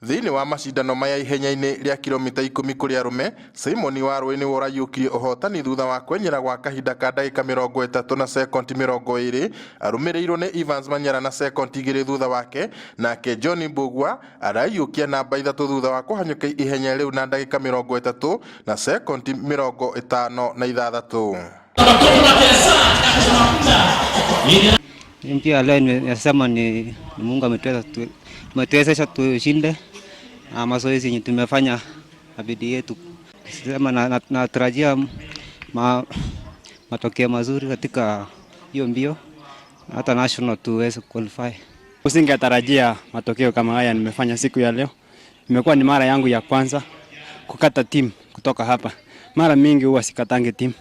Thini wa macindano maya ihenya-ini ria kilomita 10 kuri arume, Simon Warui ni urayukirie uhotani thutha wa kwenyera gwa kahinda ka ndagika 30 na sekondi 20, arumirirwo ni Evans Manyara na sekondi 2 thutha wake, nake John Mbugua arayukia namba 3 thutha wa kuhanyuka ihenya riu na ndagika 30 na sekondi 56. Mpia leo nimesema ni Mungu ametuwezesha tushinde mazoezi yenye tumefanya na bidii yetu. Sema natarajia matokeo mazuri katika hiyo mbio hata national tuweze qualify. Usingetarajia matokeo kama haya nimefanya siku ya leo. Imekuwa ni mara yangu ya kwanza kukata timu kutoka hapa. Mara mingi huwa sikatange timu.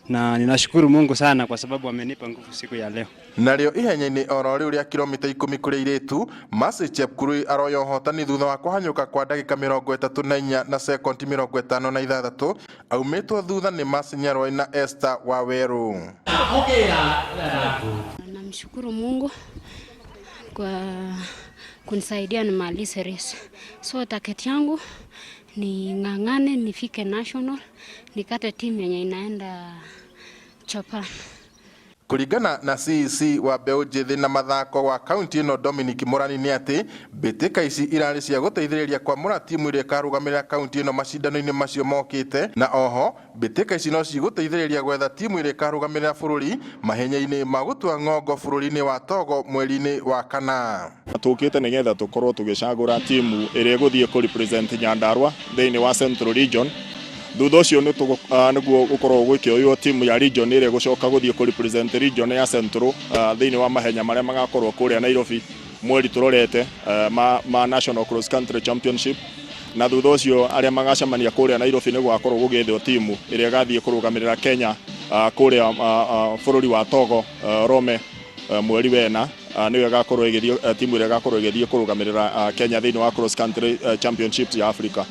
Na ninashukuru Mungu sana kwa sababu amenipa nguvu siku ya leo. Naryo ihenya-ini oro riu ria kilomita 10 kuri iretu, Mercy Chepkurui aroya uhotani thutha wa kuhanyuka kwa ndagika 34 na sekondi 56, aumitwo thutha ni Mercy Nyarwai na Esther Waweru. Namshukuru Mungu kwa kunisaidia nimalize race. So target yangu ni ng'ang'ane nifike national, nikate timu yenye inaenda Japan. Kuringana na CEC wa mbeu njithi na mathako wa kaunti ino Dominic Morani ni ati mbitika ici irari cia guteithiriria kwamura timu iria ikarugamirira kaunti ino macindano-ini macio mokite, na oho mbitika ici no ciguteithiriria gwetha timu iria ikarugamirira bururi mahenya-ini ma gutua ng'ongo bururi-ini wa Togo mweri-ini wa Kana. Tukite nigetha tukorwo tugicagura timu iria iguthie ku represent Nyandarua thiini wa Central Region. Thutha ucio niguo gukorwo gwikioyo timu ya region iria gucoka guthie ku represent region ya Central thiini wa mahenya maria magakorwo kuria Nairobi mweri turorete ma National Cross Country Championship. Na thutha ucio aria magacemania kuria Nairobi niguo gakorwo gugithio timu iria gathie kurugamirira Kenya kuria bururi wa Togo Rome mweri wena, niwe gakorwo igithio timu iria gakorwo igithie kurugamirira Kenya thiini wa Cross Country Championships ya Africa.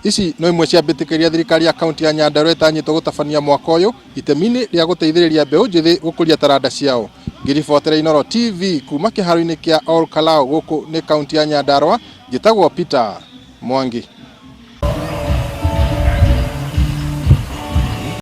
Ici no imwe cia mbĩtĩkĩria thirikari ya kaunti ya Nyandarua ĩtanyĩtwo gũtabania mwaka ũyũ itemi-inĩ rĩa gũteithĩrĩria mbeũ njĩthĩ gũkũria taranda ciao. Ngiribotera Inooro TV kuma kĩharo-inĩ kĩa Ol Kalou gũkũ nĩ kaunti ya Nyandarua, njĩtagwo Peter Mwangi.